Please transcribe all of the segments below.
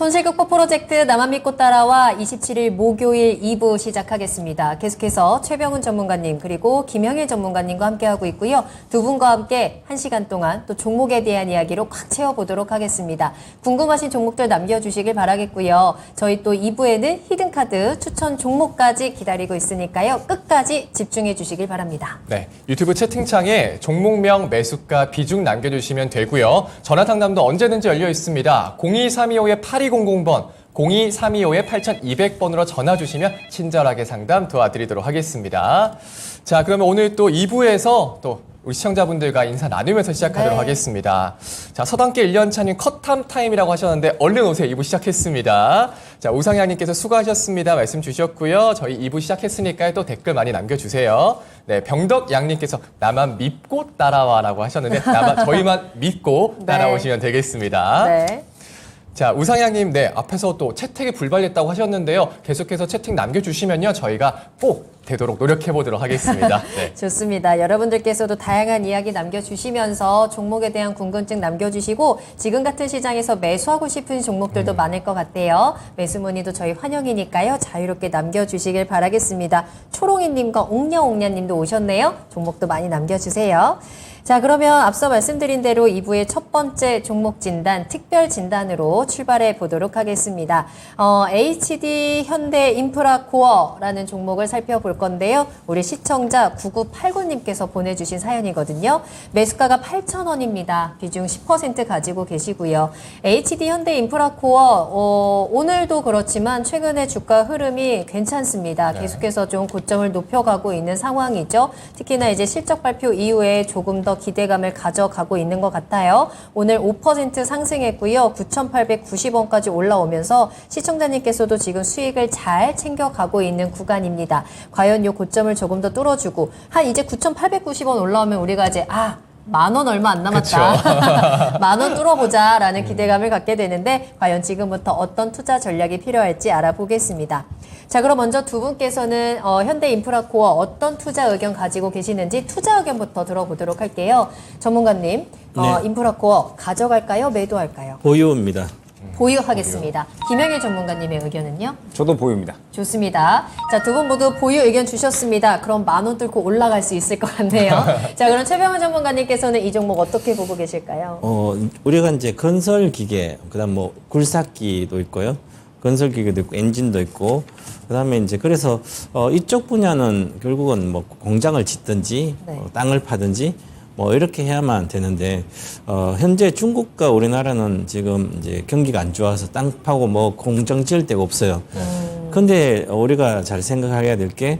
손실극복 프로젝트 나만 믿고 따라와 27일 목요일 2부 시작하겠습니다. 계속해서 최병훈 전문가님 그리고 김영일 전문가님과 함께하고 있고요. 두 분과 함께 1시간 동안 또 종목에 대한 이야기로 꽉 채워보도록 하겠습니다. 궁금하신 종목들 남겨주시길 바라겠고요. 저희 또 2부에는 히든카드 추천 종목까지 기다리고 있으니까요. 끝까지 집중해 주시길 바랍니다. 네, 유튜브 채팅창에 종목명, 매수가, 비중 남겨주시면 되고요. 전화 상담도 언제든지 열려 있습니다. 02325-8200번, 02325-8200번으로 전화 주시면 친절하게 상담 도와드리도록 하겠습니다. 자, 그러면 오늘 또 2부에서 또 우리 시청자분들과 인사 나누면서 시작하도록 하겠습니다. 자, 서당계 1년차님 컷탐 타임이라고 하셨는데 얼른 오세요. 2부 시작했습니다. 자, 우상향님께서 수고하셨습니다. 말씀 주셨고요. 저희 2부 시작했으니까 또 댓글 많이 남겨주세요. 네, 병덕양님께서 나만 믿고 따라와라고 하셨는데 저희만 믿고 따라오시면 되겠습니다. 네. 자, 우상향님, 네, 앞에서 또 채택이 불발됐다고 하셨는데요. 계속해서 채택 남겨주시면요. 저희가 꼭 되도록 노력해보도록 하겠습니다. 네. 좋습니다. 여러분들께서도 다양한 이야기 남겨주시면서 종목에 대한 궁금증 남겨주시고 지금 같은 시장에서 매수하고 싶은 종목들도 많을 것 같아요. 매수 문의도 저희 환영이니까요. 자유롭게 남겨주시길 바라겠습니다. 초롱이님과 옥냐옥냐님도 오셨네요. 종목도 많이 남겨주세요. 자, 그러면 앞서 말씀드린 대로 2부의 첫 번째 종목 진단, 특별 진단으로 출발해 보도록 하겠습니다. HD 현대인프라코어라는 종목을 살펴볼 건데요. 우리 시청자 9989님께서 보내주신 사연이거든요. 매수가가 8,000원입니다. 비중 10% 가지고 계시고요. HD 현대인프라코어 오늘도 그렇지만 최근에 주가 흐름이 괜찮습니다. 계속해서 좀 고점을 높여가고 있는 상황이죠. 특히나 이제 실적 발표 이후에 조금 더 기대감을 가져가고 있는 것 같아요. 오늘 5% 상승했고요. 9,890원까지 올라오면서 시청자님께서도 지금 수익을 잘 챙겨가고 있는 구간입니다. 과연 이 고점을 조금 더 뚫어주고 이제 9,890원 올라오면 우리가 이제 10,000원 얼마 안 남았다. 10,000원 뚫어보자라는 기대감을 갖게 되는데 과연 지금부터 어떤 투자 전략이 필요할지 알아보겠습니다. 자, 그럼 먼저 두 분께서는 현대인프라코어 어떤 투자 의견 가지고 계시는지 투자 의견부터 들어보도록 할게요. 전문가님, 인프라코어 가져갈까요? 매도할까요? 보유입니다. 보유하겠습니다. 김영일 전문가님의 의견은요? 저도 보유입니다. 좋습니다. 자, 두 분 모두 보유 의견 주셨습니다. 그럼 10,000원 뚫고 올라갈 수 있을 것 같네요. 자, 그럼 최병훈 전문가님께서는 이 종목 어떻게 보고 계실까요? 우리가 이제 건설 기계, 그다음 뭐 굴삭기도 있고요. 건설 기계도 있고 엔진도 있고 그다음에 이제 그래서 이쪽 분야는 결국은 뭐 공장을 짓든지 땅을 파든지 뭐 이렇게 해야만 되는데 현재 중국과 우리나라는 지금 이제 경기가 안 좋아서 땅 파고 뭐 공장 지을 데가 없어요. 근데 우리가 잘 생각해야 될 게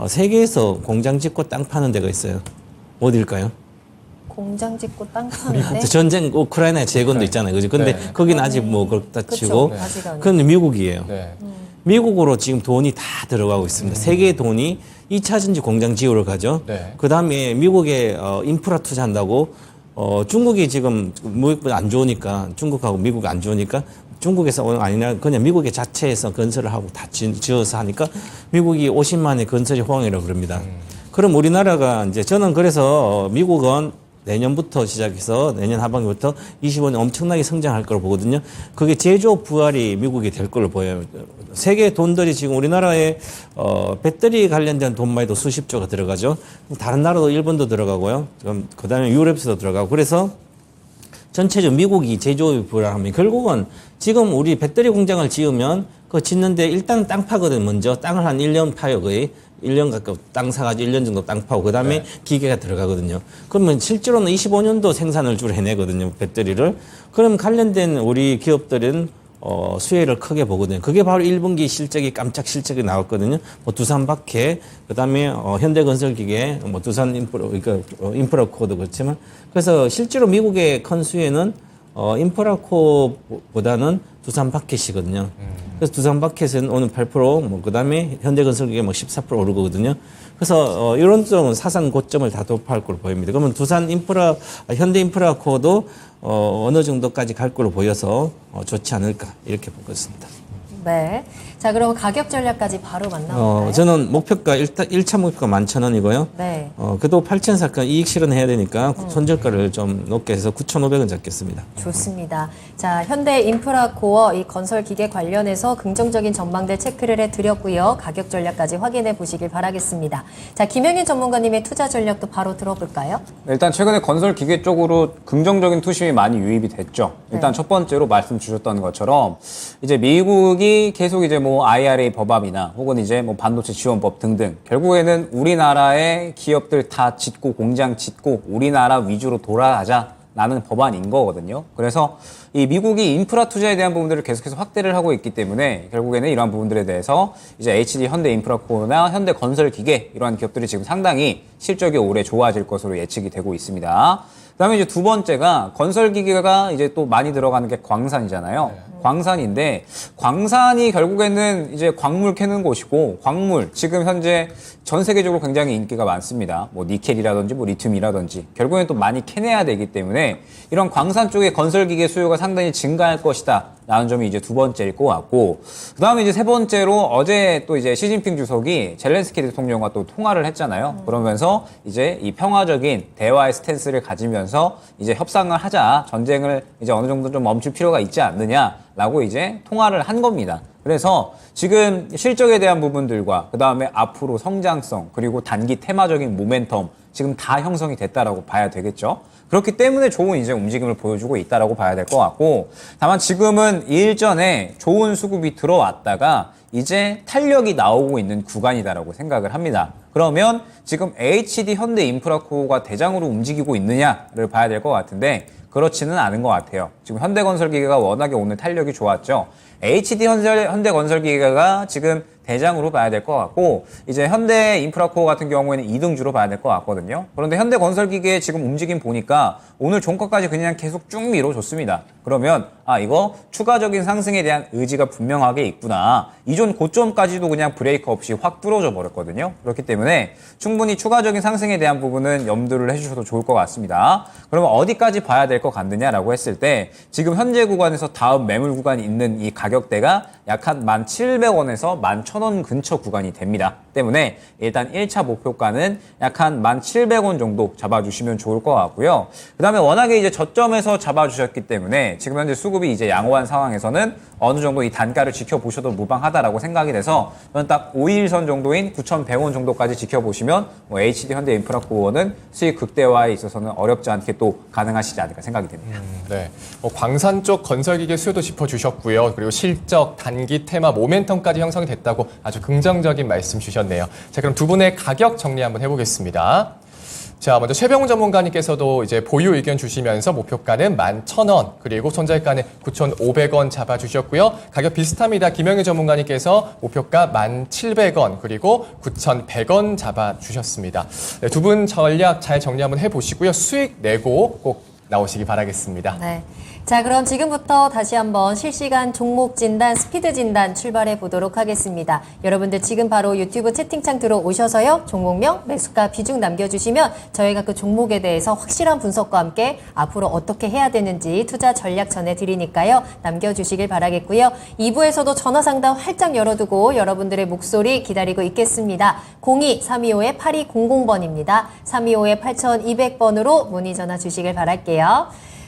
세계에서 공장 짓고 땅 파는 데가 있어요. 어딜까요? 공장 짓고 땅 파는데? 전쟁 우크라이나의 재건도 있잖아요. 그죠? 근데 거긴 아직 뭐 그렇다 치고 그건 미국이에요. 미국으로 지금 돈이 다 들어가고 있습니다. 세계의 돈이 2차 전지 공장 지으러 가죠. 그 다음에 미국에 인프라 투자한다고 중국이 지금 무역이 안 좋으니까 중국하고 미국이 안 좋으니까 중국에서 아니라 그냥 미국의 자체에서 건설을 하고 다 지어서 하니까 미국이 50만의 건설이 호황이라고 그럽니다. 그럼 우리나라가 이제 저는 그래서 미국은 내년부터 시작해서 내년 하반기부터 25년 엄청나게 성장할 거로 보거든요. 그게 제조업 부활이 미국이 될 걸로 보여요. 세계 돈들이 지금 우리나라에 배터리 관련된 돈만 해도 수십조가 들어가죠. 다른 나라도 일본도 들어가고요. 그다음에 유럽에서도 들어가고 그래서 전체적으로 미국이 제조업이 부활하면 결국은 지금 우리 배터리 공장을 지으면 그거 짓는데 일단 땅 파거든. 먼저 땅을 한 1년 파요. 거의 1년 가까이 땅 사가지고 1년 정도 땅 파고 그다음에 기계가 들어가거든요. 그러면 실제로는 25년도 생산을 주로 해내거든요. 배터리를. 그럼 관련된 우리 기업들은 수혜를 크게 보거든요. 그게 바로 1분기 실적이 깜짝 실적이 나왔거든요. 뭐 두산박해, 그다음에 현대건설기계, 뭐 두산 인프라코어도 그렇지만 그래서 실제로 미국의 큰 수혜는 인프라코어보다는 두산박해시거든요. 그래서 두산박해는 오늘 8%, 뭐 그다음에 현대건설기계 뭐 14% 오르거든요. 그래서 이런 쪽은 사상 고점을 다 돌파할 걸로 보입니다. 그러면 현대인프라코어도 어느 정도까지 갈 걸로 보여서 좋지 않을까 이렇게 보고 있습니다. 네. 자, 그럼 가격 전략까지 바로 만나볼까요? 저는 목표가 일단 1차 목표가 11,000원이고요. 네. 그래도 8,000원 이익 실현해야 되니까 손절가를 좀 높게 해서 9,500원 잡겠습니다. 좋습니다. 자, 현대 인프라코어 이 건설 기계 관련해서 긍정적인 전망들 체크를 해드렸고요. 가격 전략까지 확인해 보시길 바라겠습니다. 자, 김영인 전문가님의 투자 전략도 바로 들어볼까요? 일단 최근에 건설 기계 쪽으로 긍정적인 투심이 많이 유입이 됐죠. 일단 첫 번째로 말씀 주셨던 것처럼 이제 미국이 계속 이제 뭐 IRA 법안이나 혹은 이제 뭐 반도체 지원법 등등 결국에는 우리나라의 기업들 다 짓고 공장 짓고 우리나라 위주로 돌아가자라는 법안인 거거든요. 그래서 이 미국이 인프라 투자에 대한 부분들을 계속해서 확대를 하고 있기 때문에 결국에는 이러한 부분들에 대해서 이제 HD 현대 인프라코어나 현대 건설 기계 이러한 기업들이 지금 상당히 실적이 올해 좋아질 것으로 예측이 되고 있습니다. 그다음에 이제 두 번째가 건설 기계가 이제 또 많이 들어가는 게 광산이잖아요. 광산인데 광산이 결국에는 이제 광물 캐는 곳이고 광물 지금 현재 전 세계적으로 굉장히 인기가 많습니다. 뭐 니켈이라든지 뭐 리튬이라든지 결국에는 또 많이 캐내야 되기 때문에 이런 광산 쪽의 건설 기계 수요가 상당히 증가할 것이다. 라는 점이 이제 두 번째일 것 같고, 그 다음에 이제 세 번째로 어제 또 이제 시진핑 주석이 젤렌스키 대통령과 또 통화를 했잖아요. 그러면서 이제 이 평화적인 대화의 스탠스를 가지면서 이제 협상을 하자, 전쟁을 이제 어느 정도 좀 멈출 필요가 있지 않느냐라고 이제 통화를 한 겁니다. 그래서 지금 실적에 대한 부분들과 그 다음에 앞으로 성장성 그리고 단기 테마적인 모멘텀 지금 다 형성이 됐다라고 봐야 되겠죠. 그렇기 때문에 좋은 이제 움직임을 보여주고 있다라고 봐야 될 것 같고, 다만 지금은 일전에 좋은 수급이 들어왔다가 이제 탄력이 나오고 있는 구간이다라고 생각을 합니다. 그러면 지금 HD 현대 인프라코어가 대장으로 움직이고 있느냐를 봐야 될 것 같은데 그렇지는 않은 것 같아요. 지금 현대건설기계가 워낙에 오늘 탄력이 좋았죠. HD 현대건설기계가 지금 대장으로 봐야 될 것 같고, 이제 현대 인프라코어 같은 경우에는 2등주로 봐야 될 것 같거든요. 그런데 현대건설기계 지금 움직임 보니까 오늘 종가까지 그냥 계속 쭉 밀어줬습니다. 그러면 이거 추가적인 상승에 대한 의지가 분명하게 있구나. 이전 고점까지도 그냥 브레이크 없이 확 뚫어져 버렸거든요. 그렇기 때문에 충분히 추가적인 상승에 대한 부분은 염두를 해주셔도 좋을 것 같습니다. 그러면 어디까지 봐야 될 것 같느냐라고 했을 때 지금 현재 구간에서 다음 매물 구간이 있는 이 가격대가 약 한 1,700원에서 11,000원 근처 구간이 됩니다. 때문에 일단 1차 목표가는 약 한 1,700원 정도 잡아주시면 좋을 것 같고요. 그 다음에 워낙에 이제 저점에서 잡아주셨기 때문에 지금 현재 수급이 이제 양호한 상황에서는 어느 정도 이 단가를 지켜보셔도 무방하다라고 생각이 돼서 저는 딱 5일선 정도인 9,100원 정도까지 지켜보시면 뭐 HD 현대 인프라코어는 수익 극대화에 있어서는 어렵지 않게 또 가능하시지 않을까 생각이 됩니다. 네, 광산 쪽 건설기계 수요도 짚어주셨고요. 그리고 실적, 단기 테마, 모멘텀까지 형성이 됐다고 아주 긍정적인 말씀 주셨네요. 자, 그럼 두 분의 가격 정리 한번 해보겠습니다. 자, 먼저 최병훈 전문가님께서도 이제 보유 의견 주시면서 목표가는 11,000원, 그리고 손절가는 9,500원 잡아주셨고요. 가격 비슷합니다. 김영희 전문가님께서 목표가 1,700원, 그리고 9,100원 잡아주셨습니다. 네, 두 분 전략 잘 정리 한번 해보시고요. 수익 내고 꼭 나오시기 바라겠습니다. 네. 자, 그럼 지금부터 다시 한번 실시간 종목 진단, 스피드 진단 출발해 보도록 하겠습니다. 여러분들 지금 바로 유튜브 채팅창 들어오셔서요. 종목명, 매수가, 비중 남겨주시면 저희가 그 종목에 대해서 확실한 분석과 함께 앞으로 어떻게 해야 되는지 투자 전략 전해드리니까요. 남겨주시길 바라겠고요. 2부에서도 전화 상담 활짝 열어두고 여러분들의 목소리 기다리고 있겠습니다. 02-325-8200번입니다. 325-8200번으로 문의 전화 주시길 바랄게요.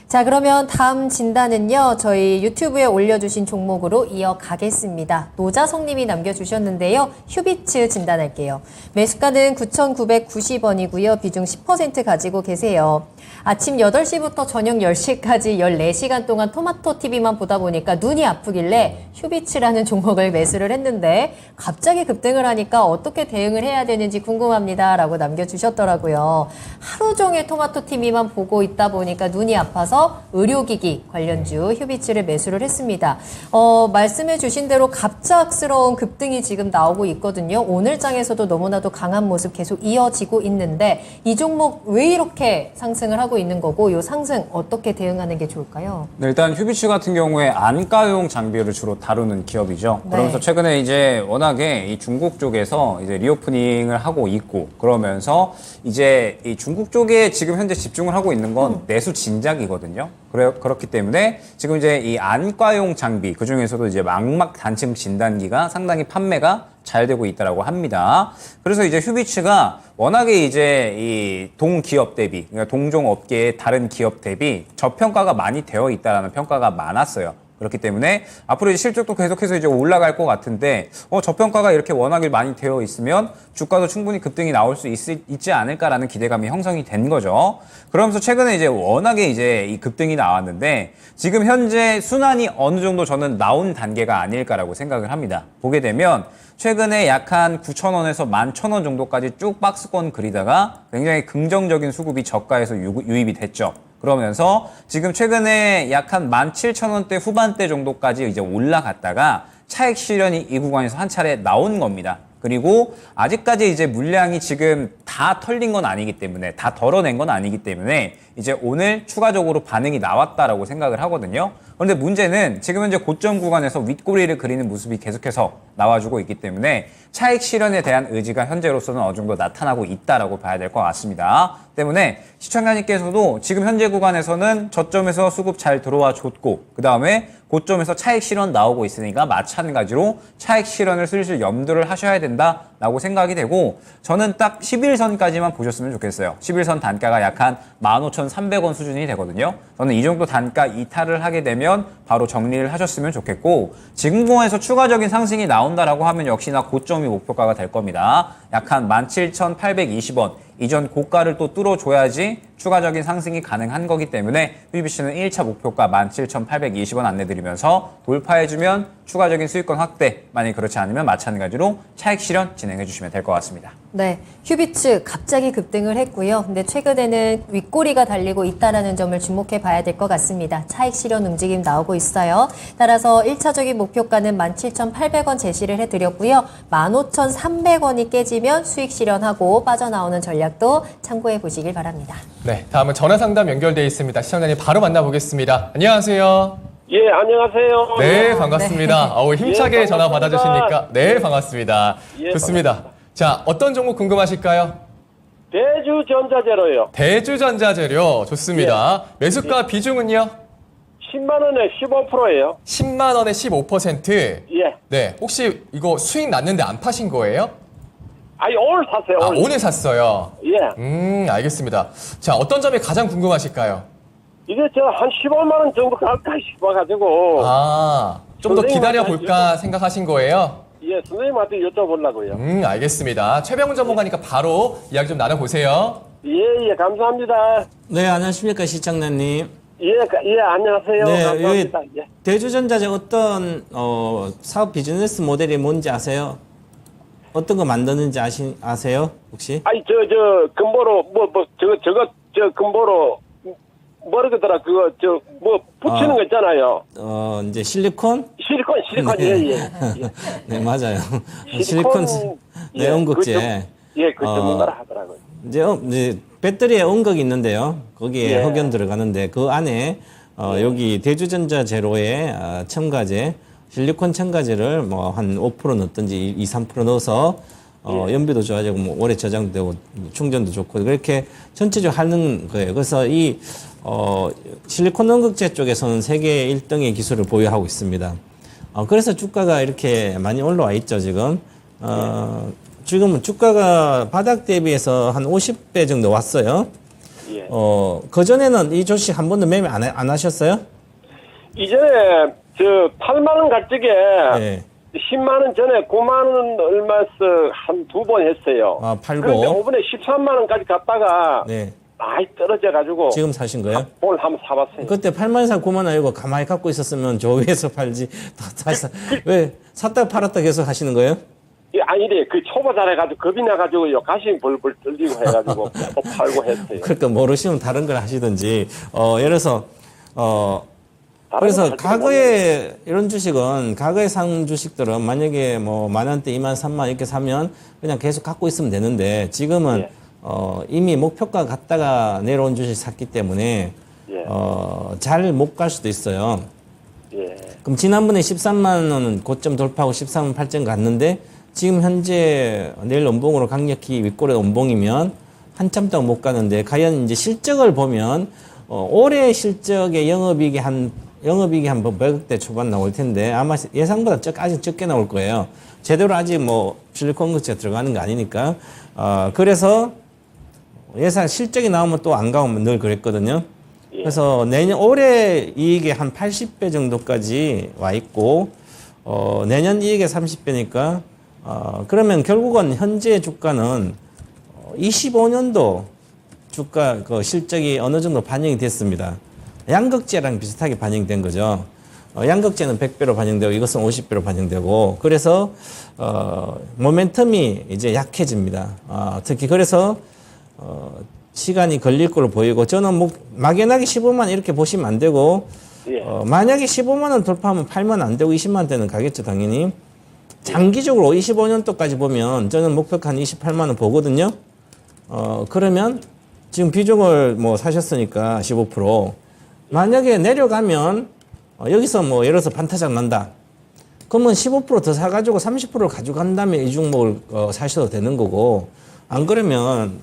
자, 그러면 다음 진단은요, 저희 유튜브에 올려주신 종목으로 이어가겠습니다. 노자성님이 남겨주셨는데요. 휴비츠 진단할게요. 매수가는 9,990원이고요. 비중 10% 가지고 계세요. 아침 8시부터 저녁 10시까지 14시간 동안 토마토 TV만 보다 보니까 눈이 아프길래 휴비츠라는 종목을 매수를 했는데 갑자기 급등을 하니까 어떻게 대응을 해야 되는지 궁금합니다. 라고 남겨주셨더라고요. 하루 종일 토마토 TV만 보고 있다 보니까 눈이 아파서 의료기기 관련주 휴비츠를 매수를 했습니다. 말씀해 주신 대로 갑작스러운 급등이 지금 나오고 있거든요. 오늘 장에서도 너무나도 강한 모습 계속 이어지고 있는데 이 종목 왜 이렇게 상승을 하고 있는 거고 이 상승 어떻게 대응하는 게 좋을까요? 네, 일단 휴비츠 같은 경우에 안가용 장비를 주로 다루는 기업이죠. 네. 그러면서 최근에 이제 워낙에 이 중국 쪽에서 이제 리오프닝을 하고 있고 그러면서 이제 이 중국 쪽에 지금 현재 집중을 하고 있는 건 내수 진작이거든요. 있거든요. 그렇기 때문에 지금 이제 이 안과용 장비, 그 중에서도 이제 망막 단층 진단기가 상당히 판매가 잘 되고 있다라고 합니다. 그래서 이제 휴비츠가 워낙에 이제 이 동기업 대비, 그러니까 동종 업계의 다른 기업 대비 저평가가 많이 되어 있다라는 평가가 많았어요. 그렇기 때문에 앞으로 이제 실적도 계속해서 이제 올라갈 것 같은데, 저평가가 이렇게 워낙에 많이 되어 있으면 주가도 충분히 급등이 나올 수 있지 않을까라는 기대감이 형성이 된 거죠. 그러면서 최근에 이제 워낙에 이제 이 급등이 나왔는데, 지금 현재 순환이 어느 정도 저는 나온 단계가 아닐까라고 생각을 합니다. 보게 되면 최근에 약 한 9,000원에서 11,000원 정도까지 쭉 박스권 그리다가 굉장히 긍정적인 수급이 저가에서 유입이 됐죠. 그러면서 지금 최근에 약 한 17,000원대 후반대 정도까지 이제 올라갔다가 차익 실현이 이 구간에서 한 차례 나온 겁니다. 그리고 아직까지 이제 물량이 지금 다 털린 건 아니기 때문에, 다 덜어낸 건 아니기 때문에 이제 오늘 추가적으로 반응이 나왔다라고 생각을 하거든요. 그런데 문제는 지금 현재 고점 구간에서 윗꼬리를 그리는 모습이 계속해서 나와주고 있기 때문에 차익 실현에 대한 의지가 현재로서는 어느 정도 나타나고 있다라고 봐야 될 것 같습니다. 때문에 시청자님께서도 지금 현재 구간에서는 저점에서 수급 잘 들어와 줬고, 그 다음에 고점에서 차익 실현 나오고 있으니까 마찬가지로 차익 실현을 슬슬 염두를 하셔야 된다라고 생각이 되고, 저는 딱 11선까지만 보셨으면 좋겠어요. 11선 단가가 약 한 15,300원 수준이 되거든요. 저는 이 정도 단가 이탈을 하게 되면 바로 정리를 하셨으면 좋겠고, 지금 구간에서 추가적인 상승이 나온다라고 하면 역시나 고점이 목표가가 될 겁니다. 약 한 17,820원. 이전 고가를 또 뚫어줘야지 추가적인 상승이 가능한 거기 때문에 휴비츠는 1차 목표가 17,820원 안내드리면서 돌파해주면 추가적인 수익권 확대, 만약에 그렇지 않으면 마찬가지로 차익 실현 진행해 주시면 될 것 같습니다. 네, 휴비츠 갑자기 급등을 했고요. 근데 최근에는 윗꼬리가 달리고 있다는 점을 주목해 봐야 될 것 같습니다. 차익 실현 움직임 나오고 있어요. 따라서 1차적인 목표가는 17,800원 제시를 해드렸고요. 15,300원이 깨지면 수익 실현하고 빠져나오는 전략도 참고해 보시길 바랍니다. 네, 다음은 전화 상담 연결돼 있습니다. 시청자님 바로 만나보겠습니다. 안녕하세요. 예, 안녕하세요. 네, 반갑습니다. 힘차게 예, 전화 반갑습니다. 받아주시니까 네, 반갑습니다. 예, 좋습니다. 반갑습니다. 자, 어떤 종목 궁금하실까요? 대주전자재료요. 대주전자재료 좋습니다. 매수가 비중은요? 10만 원에 15%예요. 10만 원에 15%. 예. 네, 혹시 이거 수익 났는데 안 파신 거예요? 아니, 오늘 샀어요. 아, 오늘. 오늘 샀어요. 예. 알겠습니다. 자, 어떤 점이 가장 궁금하실까요? 이게 저 한 15만 원 정도 갈까 싶어가지고. 아, 좀 더 기다려 볼까 생각하신 거예요? 예, 선생님한테 여쭤보려고요. 알겠습니다. 최병훈 전문가니까 바로 이야기 좀 나눠보세요. 예, 감사합니다. 네, 안녕하십니까, 시청자님. 예, 안녕하세요. 네, 감사합니다. 예. 대주전자재 어떤 사업 비즈니스 모델이 뭔지 아세요? 어떤 거 만드는지 아세요? 혹시? 아니, 근보로, 근보로, 뭐라그더라, 붙이는 거 있잖아요. 이제 실리콘? 실리콘, 예. 네, 맞아요. 실리콘 예, 내연극재. 그 전문가라 하더라고요. 이제 배터리에 온극이 있는데요. 거기에 예. 흑연 들어가는데 그 안에 여기 대주전자 제로의 첨가제, 실리콘 첨가제를 뭐 한 5% 넣든지 2-3% 넣어서 연비도 좋아지고 뭐 오래 저장되고 충전도 좋고 그렇게 전체적으로 하는 거예요. 그래서 이 실리콘 온극제 쪽에서는 세계 1등의 기술을 보유하고 있습니다. 그래서 주가가 이렇게 많이 올라와 있죠, 지금. 지금은 주가가 바닥 대비해서 한 50배 정도 왔어요. 예. 그전에는 이 주식 한 번도 매매 안 하셨어요? 이전에 8만 원 갈 적에 네. 10만 원 전에 9만 원 얼마서 한 두 번 했어요. 팔고. 그런데 5분에 13만 원까지 갔다가 네. 많이 떨어져 가지고 지금 사신 거예요? 오늘 한번 사봤어요. 그때 8만 원, 9만 원 알고 가만히 갖고 있었으면 저 위에서 팔지. 다시 왜 샀다가 팔았다 계속 하시는 거예요? 아니래, 초보자라 해가지고 겁이 나가지고요, 가슴이 벌벌 떨리고 해가지고 또 팔고 했어요. 그러니까 모르시면 다른 걸 하시든지. 예를 들어서 그래서 과거에 이런 주식은 과거에 산 주식들은 만약에 뭐 10,000원대, 20,000원, 30,000원 이렇게 사면 그냥 계속 갖고 있으면 되는데 지금은 예. 이미 목표가 갔다가 내려온 주식 샀기 때문에 예. 잘 못 갈 수도 있어요. 예. 그럼 지난번에 13만 원은 고점 돌파하고 13만 8천 갔는데 지금 현재 내일 연봉으로 강력히 윗골에 연봉이면 한참 동안 못 가는데 과연 이제 실적을 보면 올해 실적의 영업이익이 한 100억대 초반 나올 텐데 아마 예상보다 아직 적게 나올 거예요. 제대로 아직 뭐 실리콘 거치가 들어가는 거 아니니까. 그래서 예상 실적이 나오면 또 안 가면 늘 그랬거든요. 그래서 올해 이익이 한 80배 정도까지 와 있고, 내년 이익의 30배니까, 그러면 결국은 현재 주가는 25년도 주가 그 실적이 어느 정도 반영이 됐습니다. 양극재랑 비슷하게 반영된 거죠. 양극재는 100배로 반영되고 이것은 50배로 반영되고, 그래서 모멘텀이 이제 약해집니다. 특히 그래서 시간이 걸릴 걸로 보이고, 저는 막연하게 15만 이렇게 보시면 안 되고, 만약에 15만 원 돌파하면 8만 안 되고 20만 원대는 가겠죠, 당연히. 장기적으로 25년도까지 보면 저는 목표가 한 28만 원 보거든요. 그러면 지금 비중을 뭐 사셨으니까 15%. 만약에 내려가면 여기서 뭐 예를 들어서 반타작 난다. 그러면 15% 더 사가지고 30%를 가져간 다음에 이 종목을 사셔도 되는 거고, 안 그러면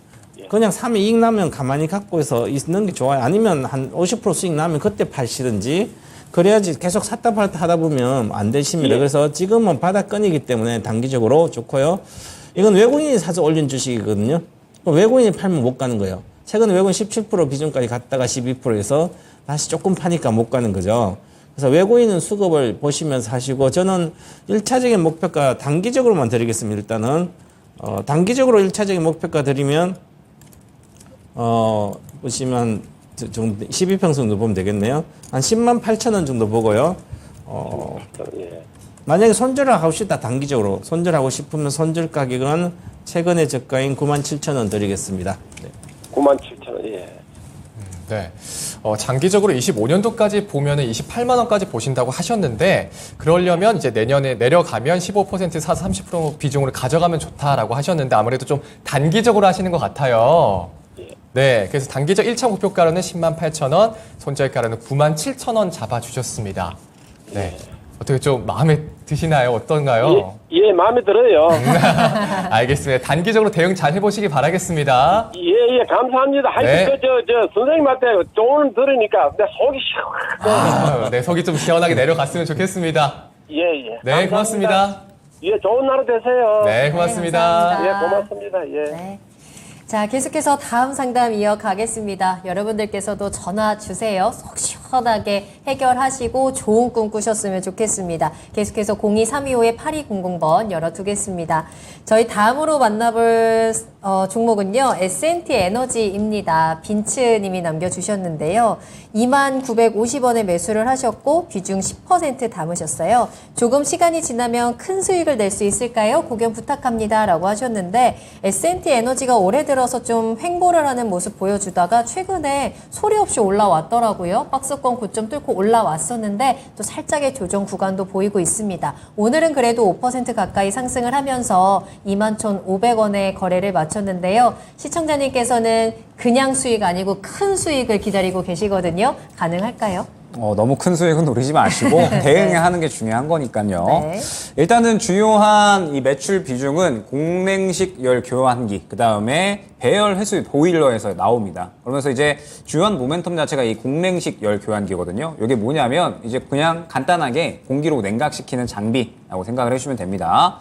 그냥 사면 이익 나면 가만히 갖고 있어 있는 게 좋아요. 아니면 한 50% 수익 나면 그때 파시든지, 그래야지 계속 샀다 팔다 하다 보면 안 되십니다. 그래서 지금은 바닥권이기 때문에 단기적으로 좋고요. 이건 외국인이 사서 올린 주식이거든요. 외국인이 팔면 못 가는 거예요. 최근에 외국인 17% 비중까지 갔다가 12%에서 다시 조금 파니까 못 가는 거죠. 그래서 외국인은 수급을 보시면서 하시고, 저는 1차적인 목표가 단기적으로만 드리겠습니다. 일단은 단기적으로 1차적인 목표가 드리면 보시면 12평 정도 보면 되겠네요. 한 10만 8천 원 정도 보고요. 만약에 손절을 하고 싶다, 단기적으로 손절하고 싶으면 손절 가격은 최근의 저가인 9만 7천 원 드리겠습니다. 네. 9만 7천 원. 예. 네. 장기적으로 25년도까지 보면은 28만 원까지 보신다고 하셨는데, 그러려면 이제 내년에 내려가면 15% 사서 30% 비중으로 가져가면 좋다라고 하셨는데, 아무래도 좀 단기적으로 하시는 것 같아요. 네. 그래서 단기적 1차 목표가로는 10만 8천 원, 손절가로는 9만 7천 원 잡아주셨습니다. 네. 어떻게 좀 마음에 드시나요? 어떤가요? 예, 마음에 들어요. 알겠습니다. 단기적으로 대응 잘 해보시기 바라겠습니다. 예, 감사합니다. 네. 하여튼 선생님한테 조언을 들으니까 내 속이 시원하고. 네, 속이 좀 시원하게 내려갔으면 좋겠습니다. 예. 네, 감사합니다. 고맙습니다. 예, 좋은 하루 되세요. 네, 고맙습니다. 네, 예, 고맙습니다. 예. 네. 자, 계속해서 다음 상담 이어가겠습니다. 여러분들께서도 전화 주세요. 속 시원하게 해결하시고 좋은 꿈 꾸셨으면 좋겠습니다. 계속해서 02-325-8200번 열어두겠습니다. 저희 다음으로 만나볼 종목은요, S&T 에너지입니다. 빈츠님이 남겨주셨는데요. 2950원에 매수를 하셨고 비중 10% 담으셨어요. 조금 시간이 지나면 큰 수익을 낼 수 있을까요? 고견 부탁합니다. 라고 하셨는데, S&T 에너지가 올해 들어서 좀 횡보를 하는 모습 보여주다가 최근에 소리 없이 올라왔더라고요. 박스권 고점 뚫고 올라왔었는데 또 살짝의 조정 구간도 보이고 있습니다. 오늘은 그래도 5% 가까이 상승을 하면서 21,500원에 거래를 마쳤는데요. 시청자님께서는 그냥 수익 아니고 큰 수익을 기다리고 계시거든요. 가능할까요? 너무 큰 수익은 노리지 마시고 대응하는 게 중요한 거니까요. 네. 일단은 주요한 이 매출 비중은 공냉식 열 교환기, 그 다음에 배열 회수 보일러에서 나옵니다. 그러면서 이제 주요한 모멘텀 자체가 이 공냉식 열 교환기거든요. 이게 뭐냐면 이제 그냥 간단하게 공기로 냉각시키는 장비라고 생각을 해주시면 됩니다.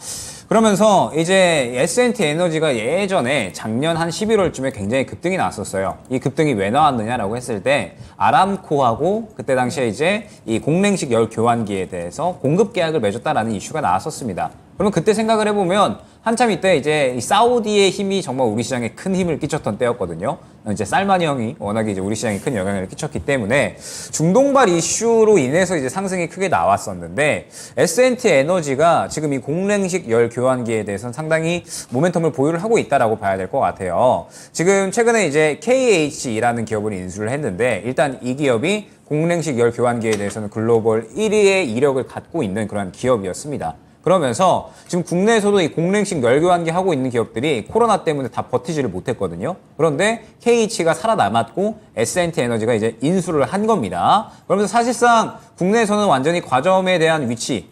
그러면서 이제 S&T 에너지가 예전에 작년 한 11월쯤에 굉장히 급등이 났었어요. 이 급등이 왜 나왔느냐라고 했을 때 아람코하고 그때 당시에 이제 이 공냉식 열 교환기에 대해서 공급 계약을 맺었다라는 이슈가 나왔었습니다. 그러면 그때 생각을 해보면 한참 이때 이제 이 사우디의 힘이 정말 우리 시장에 큰 힘을 끼쳤던 때였거든요. 이제 살마니 형이 워낙에 이제 우리 시장에 큰 영향을 끼쳤기 때문에 중동발 이슈로 인해서 이제 상승이 크게 나왔었는데, S&T 에너지가 지금 이 공냉식 열 교환기에 대해서는 상당히 모멘텀을 보유를 하고 있다라고 봐야 될 것 같아요. 지금 최근에 이제 KH라는 기업을 인수를 했는데, 일단 이 기업이 공냉식 열 교환기에 대해서는 글로벌 1위의 이력을 갖고 있는 그런 기업이었습니다. 그러면서 지금 국내에서도 이 공냉식 열교환기 하고 있는 기업들이 코로나 때문에 다 버티지를 못했거든요. 그런데 KH가 살아남았고 S&T 에너지가 이제 인수를 한 겁니다. 그러면서 사실상 국내에서는 완전히 과점에 대한 위치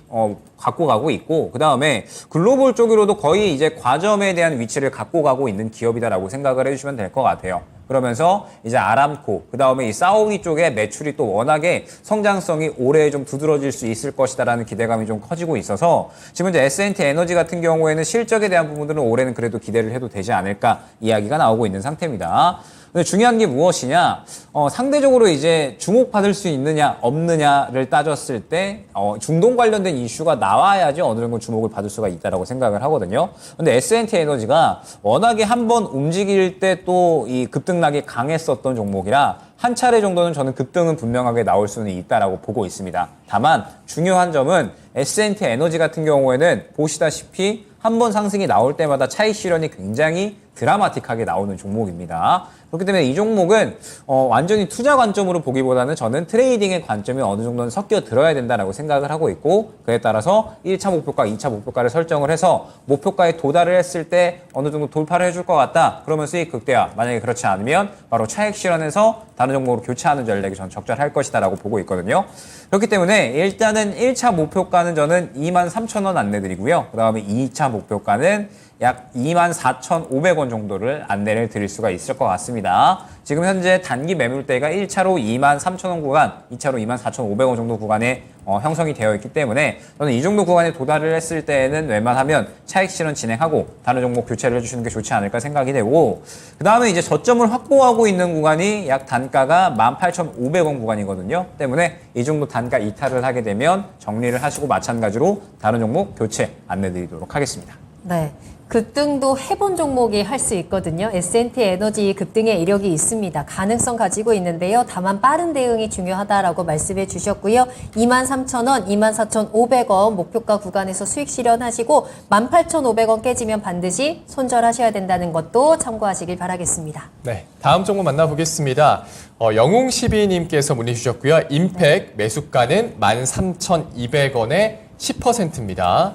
갖고 가고 있고, 그 다음에 글로벌 쪽으로도 거의 이제 과점에 대한 위치를 갖고 가고 있는 기업이다라고 생각을 해주시면 될 것 같아요. 그러면서 이제 아람코, 그 다음에 이 사우디 쪽에 매출이 또 워낙에 성장성이 올해 좀 두드러질 수 있을 것이다라는 기대감이 좀 커지고 있어서 지금 이제 S&T 에너지 같은 경우에는 실적에 대한 부분들은 올해는 그래도 기대를 해도 되지 않을까 이야기가 나오고 있는 상태입니다. 근데 중요한 게 무엇이냐? 상대적으로 이제 주목받을 수 있느냐, 없느냐를 따졌을 때, 중동 관련된 이슈가 나와야지 어느 정도 주목을 받을 수가 있다라고 생각을 하거든요. 근데 S&T 에너지가 워낙에 한번 움직일 때 또 이 급등락이 강했었던 종목이라 한 차례 정도는 저는 급등은 분명하게 나올 수는 있다라고 보고 있습니다. 다만 중요한 점은 S&T 에너지 같은 경우에는 보시다시피 한 번 상승이 나올 때마다 차익 실현이 굉장히 드라마틱하게 나오는 종목입니다. 그렇기 때문에 이 종목은 완전히 투자 관점으로 보기보다는 저는 트레이딩의 관점이 어느 정도는 섞여 들어야 된다라고 생각을 하고 있고 그에 따라서 1차 목표가, 2차 목표가를 설정을 해서 목표가에 도달을 했을 때 어느 정도 돌파를 해줄 것 같다. 그러면 수익 극대화. 만약에 그렇지 않으면 바로 차익 실현해서 다른 종목으로 교체하는 전략이 전 적절할 것이다라고 보고 있거든요. 그렇기 때문에 일단은 1차 목표가는 저는 23,000원 안내드리고요. 그 다음에 2차 목표가는 약 24,500원 정도를 안내를 드릴 수가 있을 것 같습니다. 지금 현재 단기 매물대가 1차로 23,000원 구간, 2차로 24,500원 정도 구간에 형성이 되어 있기 때문에 저는 이 정도 구간에 도달을 했을 때에는 웬만하면 차익 실현 진행하고 다른 종목 교체를 해주시는 게 좋지 않을까 생각이 되고 그 다음에 이제 저점을 확보하고 있는 구간이 약 단가가 18,500원 구간이거든요. 때문에 이 정도 단가 이탈을 하게 되면 정리를 하시고 마찬가지로 다른 종목 교체 안내드리도록 하겠습니다. 네. 급등도 해본 종목이 할 수 있거든요. S&T 에너지 급등의 이력이 있습니다. 가능성 가지고 있는데요. 다만 빠른 대응이 중요하다라고 말씀해 주셨고요. 23,000원, 24,500원 목표가 구간에서 수익 실현하시고 18,500원 깨지면 반드시 손절하셔야 된다는 것도 참고하시길 바라겠습니다. 네, 다음 종목 만나보겠습니다. 영웅12님께서 문의 주셨고요. 임팩 매수가는 13,200원에 10%입니다.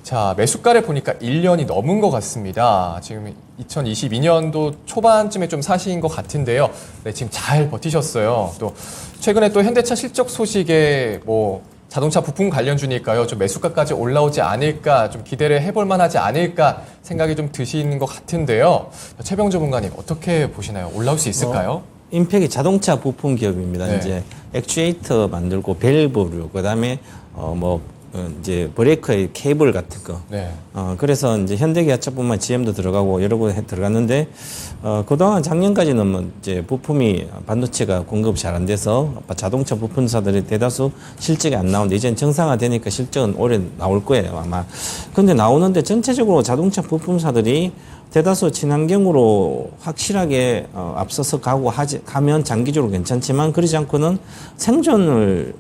자, 매수가를 보니까 1년이 넘은 것 같습니다. 지금 2022년도 초반쯤에 좀 사신 것 같은데요. 네, 지금 잘 버티셨어요. 또 최근에 또 현대차 실적 소식에 뭐 자동차 부품 관련주니까요. 좀 매수가까지 올라오지 않을까, 좀 기대를 해볼 만하지 않을까 생각이 좀 드시는 것 같은데요. 최병조 분과님 어떻게 보시나요? 올라올 수 있을까요? 임팩이 자동차 부품 기업입니다. 네. 이제 액추에이터 만들고 밸브류, 그다음에 이제 브레이크의 케이블 같은 거. 네. 그래서 이제 현대기아차뿐만 GM도 들어가고 여러 곳에 들어갔는데 그동안 작년까지는 뭐 이제 부품이 반도체가 공급이 잘 안 돼서 자동차 부품사들이 대다수 실적이 안 나오는데 이제는 정상화되니까 실적은 올해 나올 거예요 아마. 근데 나오는데 전체적으로 자동차 부품사들이 대다수 친환경으로 확실하게 앞서서 가면 장기적으로 괜찮지만 그러지 않고는 생존을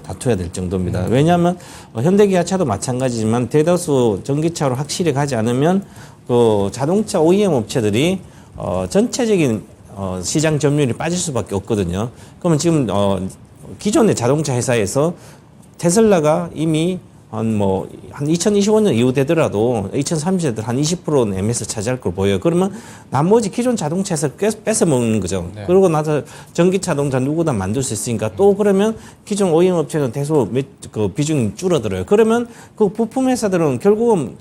다투어야 될 정도입니다. 왜냐하면 현대기아차도 마찬가지지만 대다수 전기차로 확실히 가지 않으면 그 자동차 OEM 업체들이 전체적인 시장 점유율이 빠질 수밖에 없거든요. 그러면 지금 기존의 자동차 회사에서 테슬라가 이미 한 2025년 이후 되더라도 2030년 한 20%는 MS 차지할 걸 보여요. 그러면 나머지 기존 자동차에서 뺏어 먹는 거죠. 네. 그러고 나서 전기 자동차 누구나 만들 수 있으니까 또 그러면 기존 OEM 업체는 계속 그 비중이 줄어들어요. 그러면 그 부품 회사들은 결국은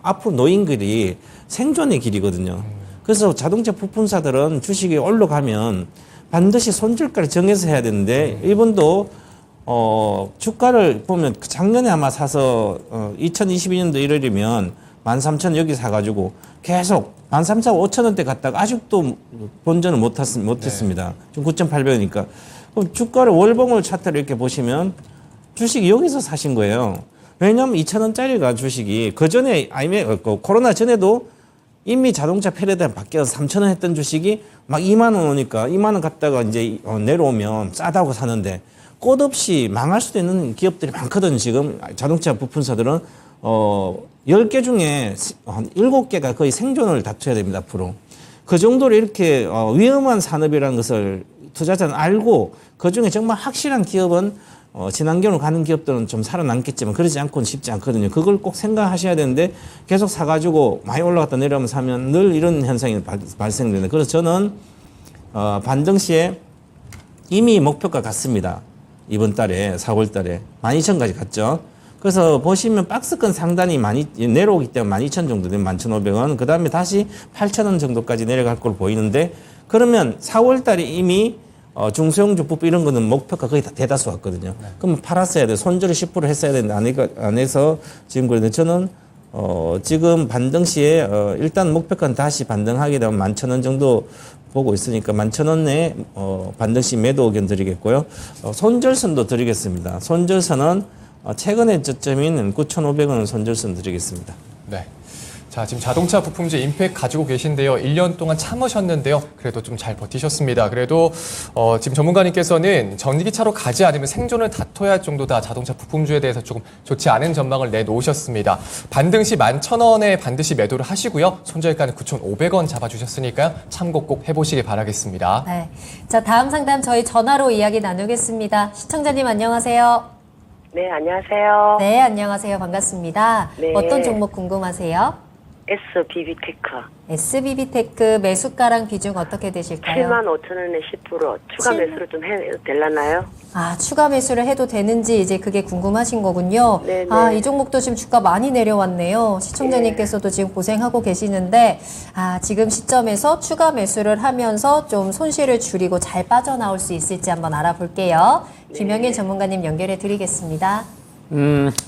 앞으로 놓인 길이 생존의 길이거든요. 그래서 자동차 부품사들은 주식이 올라가면 반드시 손절가를 정해서 해야 되는데 일본도 주가를 보면 작년에 아마 사서 2022년도 1월이면 13,000 여기 사가지고 계속 13,500원대 갔다가 아직도 본전을 못했습니다. 지금 9,800원이니까. 그럼 주가를 월봉을 차트를 이렇게 보시면 주식이 여기서 사신 거예요. 왜냐하면 2,000원짜리가 주식이 그 전에 코로나 전에도 이미 자동차 패러다임 바뀌어서 3,000원 했던 주식이 막 2만 원 오니까 2만 원 갔다가 이제 내려오면 싸다고 사는데 꽃 없이 망할 수도 있는 기업들이 많거든요. 지금 자동차 부품사들은 10개 중에 한 7개가 거의 생존을 다투어야 됩니다. 앞으로. 그 정도로 이렇게 위험한 산업이라는 것을 투자자는 알고 그중에 정말 확실한 기업은 친환경으로 가는 기업들은 좀 살아남겠지만 그러지 않고는 쉽지 않거든요. 그걸 꼭 생각하셔야 되는데 계속 사가지고 많이 올라갔다 내려오면 사면 늘 이런 현상이 발생됩니다. 그래서 저는 반등 시에 이미 목표가 같습니다. 이번 달에 4월 달에 12,000까지 갔죠. 그래서 보시면 박스권 상단이 많이 내려오기 때문에 12,000 정도 되면 11,500원. 그 다음에 다시 8,000원 정도까지 내려갈 걸로 보이는데 그러면 4월 달에 이미 중소형주법 이런 거는 목표가 거의 다 대다수 왔거든요. 그럼 팔았어야 돼. 손절을 10% 했어야 되는데 안 해서 지금 그런데 저는 지금 반등 시에 일단 목표가는 다시 반등하게 되면 11,000원 정도 보고 있으니까 11,000원 내에 반등 시 매도 의견 드리겠고요. 손절선도 드리겠습니다. 손절선은 최근의 저점인 9,500원 손절선 드리겠습니다. 네. 자, 지금 자동차 부품주 임팩 가지고 계신데요. 1년 동안 참으셨는데요. 그래도 좀 잘 버티셨습니다. 그래도 지금 전문가님께서는 전기차로 가지 않으면 생존을 다퉈야 할 정도다. 자동차 부품주에 대해서 조금 좋지 않은 전망을 내놓으셨습니다. 반등 시 11,000원에 반드시 매도를 하시고요. 손절가는 9,500원 잡아주셨으니까요. 참고 꼭 해보시길 바라겠습니다. 네. 자, 다음 상담 저희 전화로 이야기 나누겠습니다. 시청자님 안녕하세요. 네, 안녕하세요. 네, 안녕하세요. 반갑습니다. 네. 어떤 종목 궁금하세요? SBB테크. SBB테크 매수가랑 비중 어떻게 되실까요? 75,000원에 10% 추가 매수를 좀 해도 되려나요? 아, 추가 매수를 해도 되는지 이제 그게 궁금하신 거군요. 네네. 아, 이 종목도 지금 주가 많이 내려왔네요. 시청자님께서도 지금 고생하고 계시는데, 아, 지금 시점에서 추가 매수를 하면서 좀 손실을 줄이고 잘 빠져나올 수 있을지 한번 알아볼게요. 김영일 전문가님 연결해 드리겠습니다.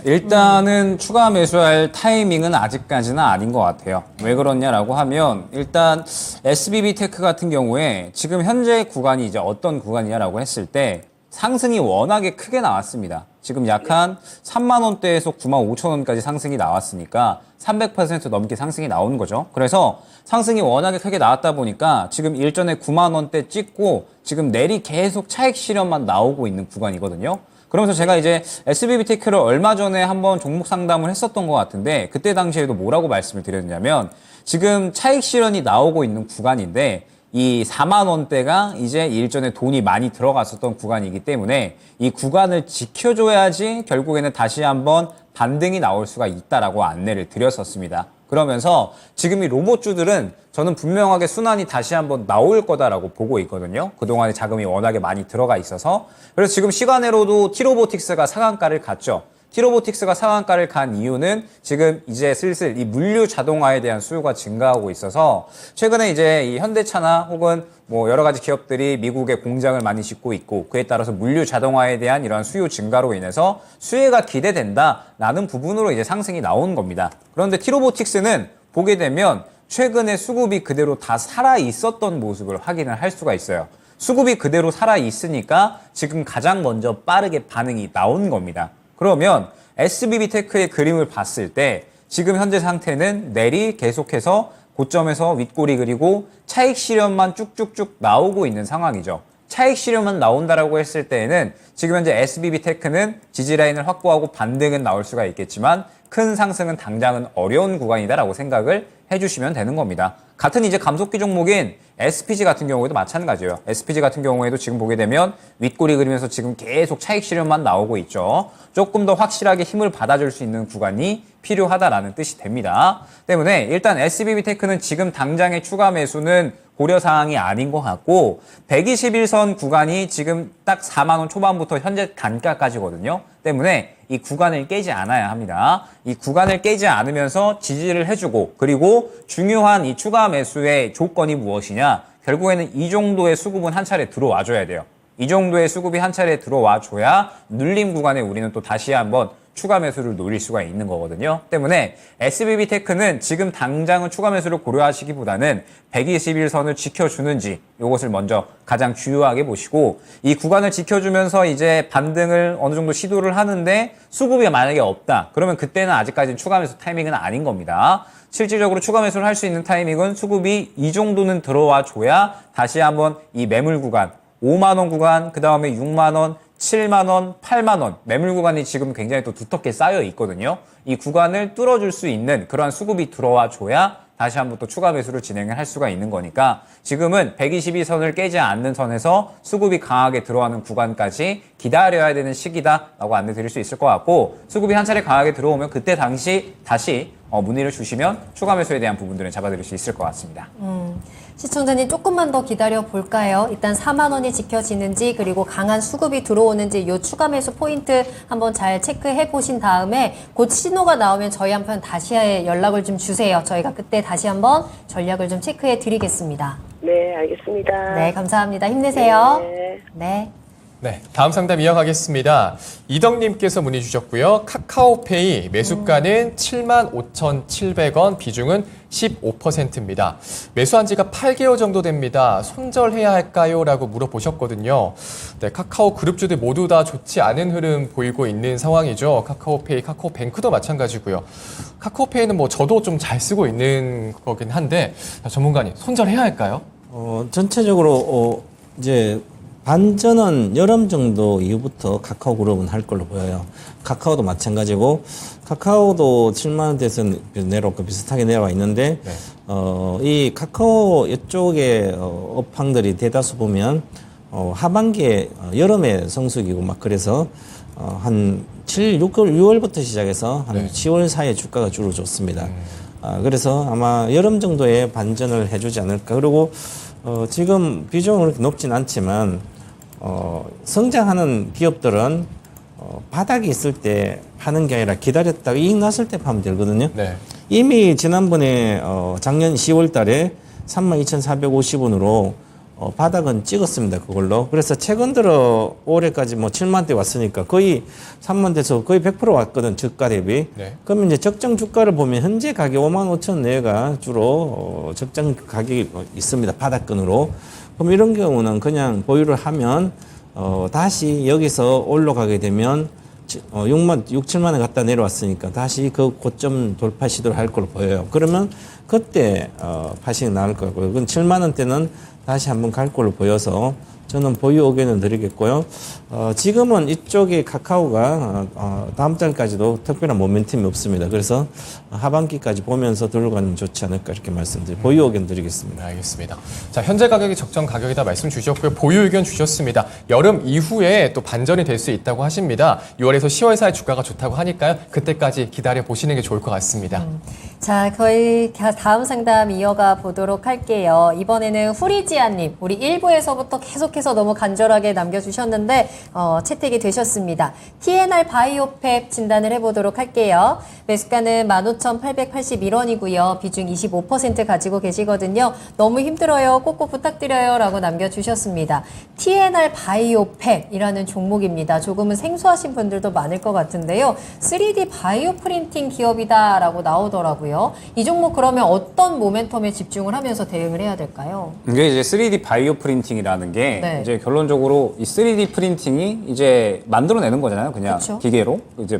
일단은 추가 매수할 타이밍은 아직까지는 아닌 것 같아요. 왜 그러냐라고 하면 일단 SBB테크 같은 경우에 지금 현재 구간이 이제 어떤 구간이냐라고 했을 때 상승이 워낙에 크게 나왔습니다. 지금 약 한 3만 원대에서 9만 5천 원까지 상승이 나왔으니까 300% 넘게 상승이 나온 거죠. 그래서 상승이 워낙에 크게 나왔다 보니까 지금 일전에 9만 원대 찍고 지금 내리 계속 차익 실현만 나오고 있는 구간이거든요. 그러면서 제가 이제 SBB테크를 얼마 전에 한번 종목 상담을 했었던 것 같은데 그때 당시에도 뭐라고 말씀을 드렸냐면 지금 차익 실현이 나오고 있는 구간인데 이 4만 원대가 이제 일전에 돈이 많이 들어갔었던 구간이기 때문에 이 구간을 지켜줘야지 결국에는 다시 한번 반등이 나올 수가 있다라고 안내를 드렸었습니다. 그러면서 지금 이 로봇주들은 저는 분명하게 순환이 다시 한번 나올 거다라고 보고 있거든요. 그동안에 자금이 워낙에 많이 들어가 있어서. 그래서 지금 시간으로도 T로보틱스가 상한가를 갔죠. T로보틱스가 상한가를 간 이유는 지금 이제 슬슬 이 물류 자동화에 대한 수요가 증가하고 있어서 최근에 이제 이 현대차나 혹은 뭐 여러 가지 기업들이 미국에 공장을 많이 짓고 있고 그에 따라서 물류 자동화에 대한 이러한 수요 증가로 인해서 수혜가 기대된다라는 부분으로 이제 상승이 나온 겁니다. 그런데 T로보틱스는 보게 되면 최근에 수급이 그대로 다 살아 있었던 모습을 확인을 할 수가 있어요. 수급이 그대로 살아 있으니까 지금 가장 먼저 빠르게 반응이 나온 겁니다. 그러면 SBB테크의 그림을 봤을 때 지금 현재 상태는 내리 계속해서 고점에서 윗꼬리 그리고 차익 실현만 쭉쭉쭉 나오고 있는 상황이죠. 차익 실현만 나온다라고 했을 때에는 지금 현재 SBB테크는 지지라인을 확보하고 반등은 나올 수가 있겠지만 큰 상승은 당장은 어려운 구간이다라고 생각을 해주시면 되는 겁니다. 같은 이제 감속기 종목인 SPG 같은 경우에도 마찬가지예요. SPG 같은 경우에도 지금 보게 되면 윗꼬리 그리면서 지금 계속 차익 실현만 나오고 있죠. 조금 더 확실하게 힘을 받아줄 수 있는 구간이 필요하다라는 뜻이 됩니다. 때문에 일단 SBB테크는 지금 당장의 추가 매수는 고려사항이 아닌 것 같고 121선 구간이 지금 딱 4만 원 초반부터 현재 단가까지거든요. 때문에 이 구간을 깨지 않아야 합니다. 이 구간을 깨지 않으면서 지지를 해주고 그리고 중요한 이 추가 매수의 조건이 무엇이냐? 결국에는 이 정도의 수급은 한 차례 들어와 줘야 돼요. 이 정도의 수급이 한 차례 들어와 줘야 눌림 구간에 우리는 또 다시 한번 추가 매수를 노릴 수가 있는 거거든요. 때문에 SBB테크는 지금 당장은 추가 매수를 고려하시기보다는 121선을 지켜주는지 이것을 먼저 가장 주요하게 보시고 이 구간을 지켜주면서 이제 반등을 어느 정도 시도를 하는데 수급이 만약에 없다. 그러면 그때는 아직까지는 추가 매수 타이밍은 아닌 겁니다. 실질적으로 추가 매수를 할 수 있는 타이밍은 수급이 이 정도는 들어와 줘야 다시 한번 이 매물 구간 5만 원 구간, 그 다음에 6만 원, 7만 원, 8만 원 매물 구간이 지금 굉장히 또 두텁게 쌓여 있거든요. 이 구간을 뚫어줄 수 있는 그러한 수급이 들어와 줘야 다시 한번 또 추가 매수를 진행을 할 수가 있는 거니까 지금은 122선을 깨지 않는 선에서 수급이 강하게 들어가는 구간까지 기다려야 되는 시기다라고 안내 드릴 수 있을 것 같고 수급이 한 차례 강하게 들어오면 그때 당시 다시 문의를 주시면 추가 매수에 대한 부분들은 잡아드릴 수 있을 것 같습니다. 시청자님 조금만 더 기다려 볼까요? 일단 4만 원이 지켜지는지 그리고 강한 수급이 들어오는지 요 추가 매수 포인트 한번 잘 체크해 보신 다음에 곧 신호가 나오면 저희 한편 다시 연락을 좀 주세요. 저희가 그때 다시 한번 전략을 좀 체크해 드리겠습니다. 네, 알겠습니다. 네, 감사합니다. 힘내세요. 네. 네. 네, 다음 상담 이어가겠습니다. 이덕님께서 문의 주셨고요. 카카오페이 매수가는 75,700원, 비중은 15%입니다. 매수한 지가 8개월 정도 됩니다. 손절해야 할까요? 라고 물어보셨거든요. 네, 카카오 그룹주들 모두 다 좋지 않은 흐름 보이고 있는 상황이죠. 카카오페이, 카카오뱅크도 마찬가지고요. 카카오페이는 뭐 저도 좀 잘 쓰고 있는 거긴 한데, 전문가님, 손절해야 할까요? 전체적으로 이제 반전은 여름 정도 이후부터 카카오 그룹은 할 걸로 보여요. 카카오도 마찬가지고, 카카오도 7만 원대에서 내려왔고 비슷하게 내려와 있는데, 이 카카오 이쪽에 업황들이 대다수 보면 하반기에 여름에 성수기고 막 그래서 한 6월부터 시작해서 한 10월 사이에 주가가 주로 좋습니다. 그래서 아마 여름 정도에 반전을 해주지 않을까. 그리고 지금 비중은 그렇게 높진 않지만 성장하는 기업들은 바닥이 있을 때 파는 게 아니라 기다렸다가 이익 났을 때 파면 되거든요. 네. 이미 지난번에 작년 10월 달에 32,450원으로 바닥은 찍었습니다. 그걸로. 그래서 최근 들어 올해까지 뭐 7만대 왔으니까 거의 3만대에서 거의 100% 왔거든. 저가 대비. 네. 그러면 이제 적정 주가를 보면 현재 가격 5만 5천 내가 주로 적정 가격이 있습니다. 바닥권으로. 그럼 이런 경우는 그냥 보유를 하면 다시 여기서 올라가게 되면 6, 7만 원 갔다 내려왔으니까 다시 그 고점 돌파 시도를 할 걸로 보여요. 그러면 그때 파시는 나을 거고요. 그건 7만 원대는 다시 한번 갈 걸로 보여서 저는 보유 의견을 드리겠고요. 지금은 이쪽에 카카오가 다음 달까지도 특별한 모멘텀이 없습니다. 그래서 하반기까지 보면서 들고 가면 좋지 않을까 이렇게 말씀드리고 보유 의견 드리겠습니다. 알겠습니다. 자, 현재 가격이 적정 가격이다 말씀 주셨고요. 보유 의견 주셨습니다. 여름 이후에 또 반전이 될 수 있다고 하십니다. 6월에서 10월 사이 주가가 좋다고 하니까요. 그때까지 기다려 보시는 게 좋을 것 같습니다. 자, 거의 다음 상담 이어가 보도록 할게요. 이번에는 후리지아님, 우리 1부에서부터 계속해서 너무 간절하게 남겨주셨는데 채택이 되셨습니다. TNR 바이오팩 진단을 해보도록 할게요. 매수가는 15,881원이고요. 비중 25% 가지고 계시거든요. 너무 힘들어요. 꼭꼭 부탁드려요. 라고 남겨주셨습니다. TNR 바이오팩이라는 종목입니다. 조금은 생소하신 분들도 많을 것 같은데요. 3D 바이오 프린팅 기업이다 라고 나오더라고요. 이 종목 그러면 어떤 모멘텀에 집중을 하면서 대응을 해야 될까요? 이게 이제 3D 바이오 프린팅이라는 게 네. 이제 결론적으로 이 3D 프린팅이 이제 만들어내는 거잖아요. 그냥 그쵸. 기계로 이제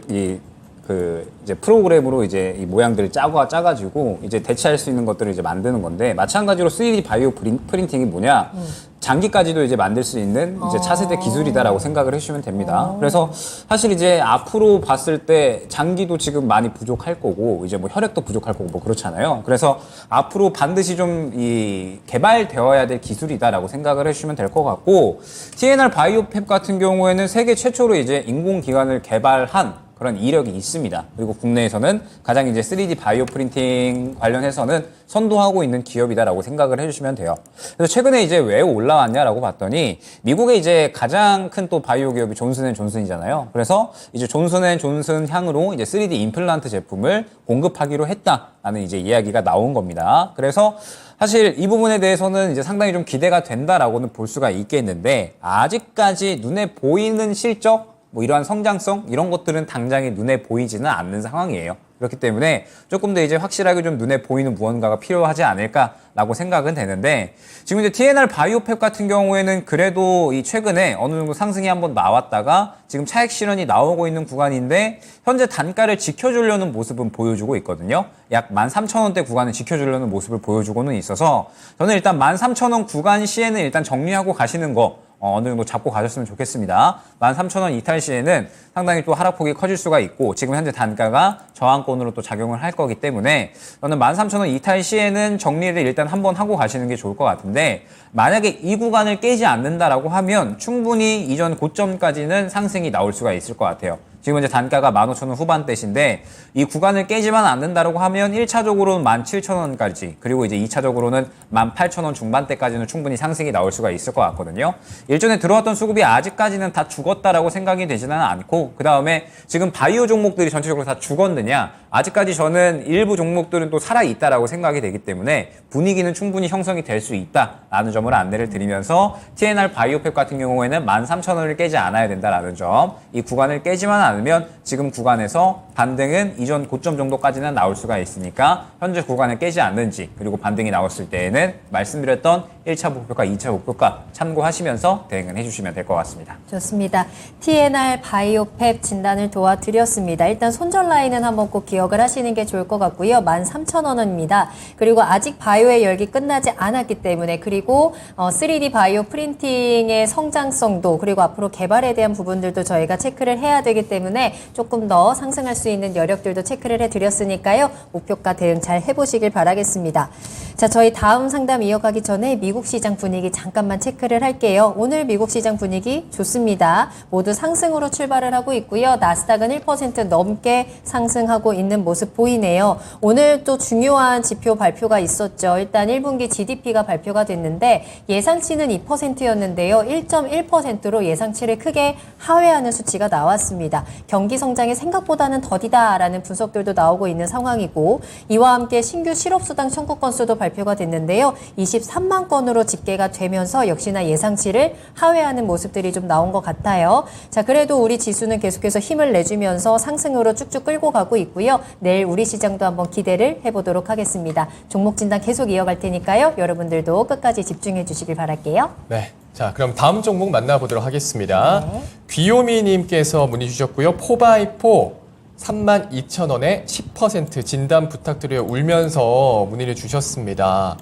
이제 프로그램으로 이제 이 모양들을 짜가지고 이제 대체할 수 있는 것들을 이제 만드는 건데 마찬가지로 3D 바이오 프린팅이 뭐냐? 장기까지도 이제 만들 수 있는 이제 차세대 기술이다라고 생각을 해주시면 됩니다. 그래서 사실 이제 앞으로 봤을 때 장기도 지금 많이 부족할 거고 이제 뭐 혈액도 부족할 거고 뭐 그렇잖아요. 그래서 앞으로 반드시 좀 이 개발되어야 될 기술이다라고 생각을 해주시면 될 것 같고 TNR 바이오팩 같은 경우에는 세계 최초로 이제 인공기관을 개발한 그런 이력이 있습니다. 그리고 국내에서는 가장 이제 3D 바이오 프린팅 관련해서는 선도하고 있는 기업이다라고 생각을 해주시면 돼요. 그래서 최근에 이제 왜 올라왔냐라고 봤더니 미국의 이제 가장 큰 또 바이오 기업이 존슨앤존슨이잖아요. 그래서 이제 존슨앤존슨 향으로 이제 3D 임플란트 제품을 공급하기로 했다라는 이제 이야기가 나온 겁니다. 그래서 사실 이 부분에 대해서는 이제 상당히 좀 기대가 된다라고는 볼 수가 있겠는데 아직까지 눈에 보이는 실적 뭐 이러한 성장성 이런 것들은 당장에 눈에 보이지는 않는 상황이에요. 그렇기 때문에 조금 더 이제 확실하게 좀 눈에 보이는 무언가가 필요하지 않을까라고 생각은 되는데 지금 이제 TNR 바이오팩 같은 경우에는 그래도 이 최근에 어느 정도 상승이 한번 나왔다가 지금 차익 실현이 나오고 있는 구간인데 현재 단가를 지켜주려는 모습은 보여주고 있거든요. 약 13,000원대 구간을 지켜주려는 모습을 보여주고는 있어서 저는 일단 13,000원 구간 시에는 일단 정리하고 가시는 거 어느 정도 잡고 가셨으면 좋겠습니다. 13,000원 이탈 시에는 상당히 또 하락폭이 커질 수가 있고 지금 현재 단가가 저항권으로 또 작용을 할 거기 때문에 저는 13,000원 이탈 시에는 정리를 일단 한번 하고 가시는 게 좋을 것 같은데 만약에 이 구간을 깨지 않는다라고 하면 충분히 이전 고점까지는 상승이 나올 수가 있을 것 같아요. 지금 이제 단가가 15,000원 후반대신데 이 구간을 깨지만 않는다라고 하면 1차적으로는 17,000원까지 그리고 이제 2차적으로는 18,000원 중반대까지는 충분히 상승이 나올 수가 있을 것 같거든요. 일전에 들어왔던 수급이 아직까지는 다 죽었다라고 생각이 되지는 않고 그 다음에 지금 바이오 종목들이 전체적으로 다 죽었느냐 아직까지 저는 일부 종목들은 또 살아있다라고 생각이 되기 때문에 분위기는 충분히 형성이 될 수 있다라는 점을 안내를 드리면서 TNR 바이오팩 같은 경우에는 13,000원을 깨지 않아야 된다라는 점, 이 구간을 깨지만 않으면 지금 구간에서 반등은 이전 고점 정도까지는 나올 수가 있으니까 현재 구간을 깨지 않는지, 그리고 반등이 나왔을 때에는 말씀드렸던 1차 목표가 2차 목표가 참고하시면서 대응을 해주시면 될 것 같습니다. 좋습니다. TNR 바이오팩 진단을 도와드렸습니다. 일단 손절 라인은 한번 꼭 기억을 하시는 게 좋을 것 같고요. 13,000원입니다. 그리고 아직 바이오의 열기 끝나지 않았기 때문에, 그리고 3D 바이오 프린팅의 성장성도, 그리고 앞으로 개발에 대한 부분들도 저희가 체크를 해야 되기 때문에 조금 더 상승할 수 있는 여력들도 체크를 해드렸으니까요. 목표가 대응 잘 해보시길 바라겠습니다. 자, 저희 다음 상담 이어가기 전에 미국 시장 분위기 잠깐만 체크를 할게요. 오늘 미국 시장 분위기 좋습니다. 모두 상승으로 출발을 하고 있고요. 나스닥은 1% 넘게 상승하고 있는 모습 보이네요. 오늘 또 중요한 지표 발표가 있었죠. 일단 1분기 GDP가 발표가 됐는데 예상치는 2%였는데요. 1.1%로 예상치를 크게 하회하는 수치가 나왔습니다. 경기 성장이 생각보다는 더디다라는 분석들도 나오고 있는 상황이고, 이와 함께 신규 실업수당 청구 건수도 발표가 됐는데요. 23만 건으로 집계가 되면서 역시나 예상치를 하회하는 모습들이 좀 나온 것 같아요. 자, 그래도 우리 지수는 계속해서 힘을 내주면서 상승으로 쭉쭉 끌고 가고 있고요. 내일 우리 시장도 한번 기대를 해보도록 하겠습니다. 종목 진단 계속 이어갈 테니까요. 여러분들도 끝까지 집중해 주시길 바랄게요. 네. 자, 그럼 다음 종목 만나보도록 하겠습니다. 귀요미님께서 문의 주셨고요. 포바이포 32,000원에 10% 진단 부탁드려요. 울면서 문의를 주셨습니다.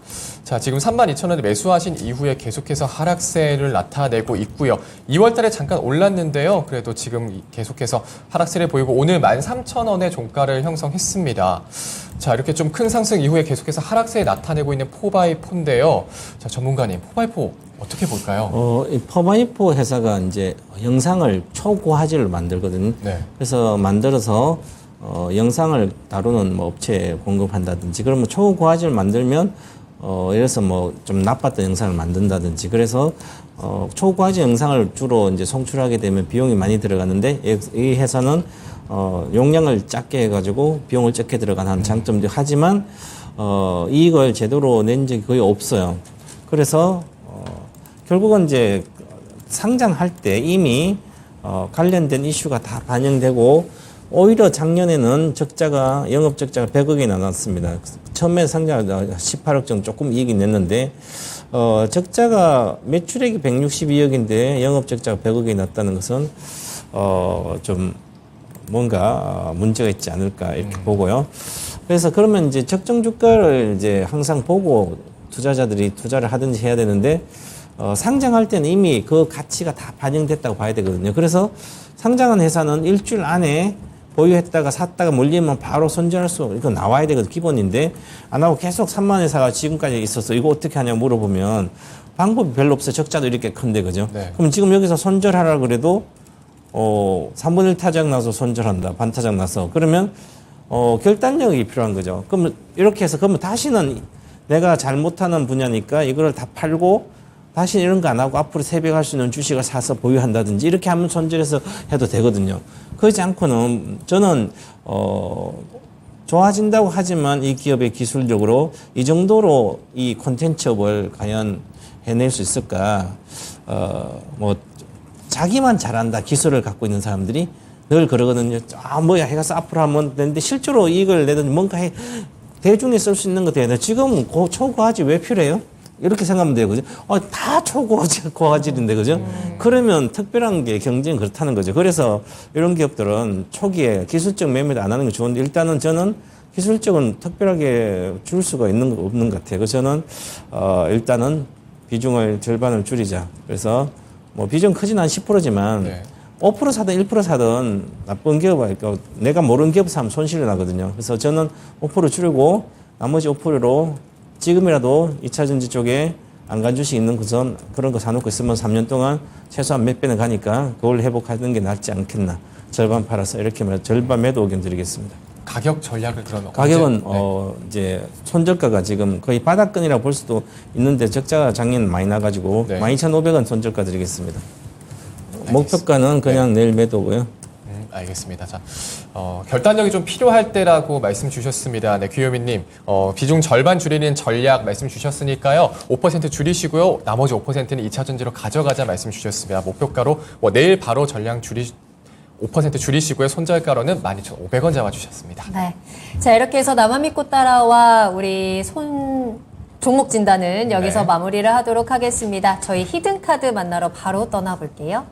자, 지금 32,000원에 매수하신 이후에 계속해서 하락세를 나타내고 있고요. 2월 달에 잠깐 올랐는데요. 그래도 지금 계속해서 하락세를 보이고 오늘 13,000원의 종가를 형성했습니다. 자, 이렇게 좀 큰 상승 이후에 계속해서 하락세 나타내고 있는 포바이포인데요. 자, 전문가님, 포바이포 어떻게 볼까요? 이 포바이포 회사가 이제 영상을 초고화질로 만들거든요. 네. 그래서 만들어서 영상을 다루는 뭐 업체에 공급한다든지, 그러면 초고화질을 만들면 예를 들어서 뭐 좀 나빴던 영상을 만든다든지, 그래서 초고화질 영상을 주로 이제 송출하게 되면 비용이 많이 들어가는데, 이 회사는 용량을 작게 해가지고 비용을 적게 들어가는 장점도 하지만 이익을 제대로 낸 적이 거의 없어요. 그래서 결국은 이제 상장할 때 이미 관련된 이슈가 다 반영되고, 오히려 작년에는 영업 적자가 100억이 나왔습니다. 처음에 상장할 때 18억 정도 조금 이익이 냈는데, 적자가 매출액이 162억인데 영업 적자가 100억이 났다는 것은 좀 뭔가 문제가 있지 않을까 이렇게 보고요. 그래서 그러면 이제 적정 주가를 이제 항상 보고 투자자들이 투자를 하든지 해야 되는데, 상장할 때는 이미 그 가치가 다 반영됐다고 봐야 되거든요. 그래서 상장한 회사는 일주일 안에 보유했다가 샀다가 물리면 바로 손절할 수, 이거 나와야 되거든요. 기본인데 안 하고 계속 3만 회사가 지금까지 있어서 이거 어떻게 하냐 물어보면 방법이 별로 없어요. 적자도 이렇게 큰데, 그죠? 네. 그럼 지금 여기서 손절하라 그래도 3분의 1 타작 나서 손절한다. 반타작 나서. 그러면 결단력이 필요한 거죠. 그럼 이렇게 해서 그러면 다시는 내가 잘못하는 분야니까 이거를 다 팔고 다시 이런 거 안 하고 앞으로 세배할 수 있는 주식을 사서 보유한다든지 이렇게 하면 손절해서 해도 되거든요. 그렇지 않고는 저는 좋아진다고 하지만 이 기업의 기술력으로 이 정도로 이 콘텐츠업을 과연 해낼 수 있을까? 뭐 자기만 잘한다 기술을 갖고 있는 사람들이 늘 그러거든요. 뭐야 해가서 앞으로 하면 되는데 실제로 이익을 내든 뭔가 대중에 쓸 수 있는 거 돼야 돼. 지금 초고화질 왜 필요해요? 이렇게 생각하면 돼요. 그죠? 다 초고화질인데, 그죠? 그러면 특별한 게 경쟁이 그렇다는 거죠. 그래서 이런 기업들은 초기에 기술적 매매를 안 하는 게 좋은데, 일단은 저는 기술적은 특별하게 줄 수가 없는 것 같아요. 그래서 저는, 일단은 비중을 절반을 줄이자. 그래서 뭐 비중 크진 한 10%지만, 네. 5% 사든 1% 사든 나쁜 기업은 내가 모르는 기업 사면 손실이 나거든요. 그래서 저는 5% 줄이고 나머지 5%로 지금이라도 2차전지 쪽에 안간 주식 있는 것은 그런 거 사놓고 있으면 3년 동안 최소한 몇 배는 가니까 그걸 회복하는 게 낫지 않겠나. 절반 팔아서 이렇게 말해서 절반 매도 의견 드리겠습니다. 가격 전략을 그러면 가격은 이제 손절가가 지금 거의 바닥권이라고 볼 수도 있는데 적자가 작년 많이 나가지고 네. 12,500원 손절가 드리겠습니다. 알겠습니다. 목표가는 그냥 내일 매도고요. 알겠습니다. 자, 결단력이 좀 필요할 때라고 말씀 주셨습니다. 네, 귀요미님, 비중 절반 줄이는 전략 말씀 주셨으니까요. 5% 줄이시고요. 나머지 5%는 2차 전지로 가져가자 말씀 주셨습니다. 목표가로 내일 바로 전량 5% 줄이시고요. 손절가로는 12,500원 잡아주셨습니다. 네. 자, 이렇게 해서 나만 믿고 따라와 우리 종목 진단은 여기서 네. 마무리를 하도록 하겠습니다. 저희 히든카드 만나러 바로 떠나볼게요.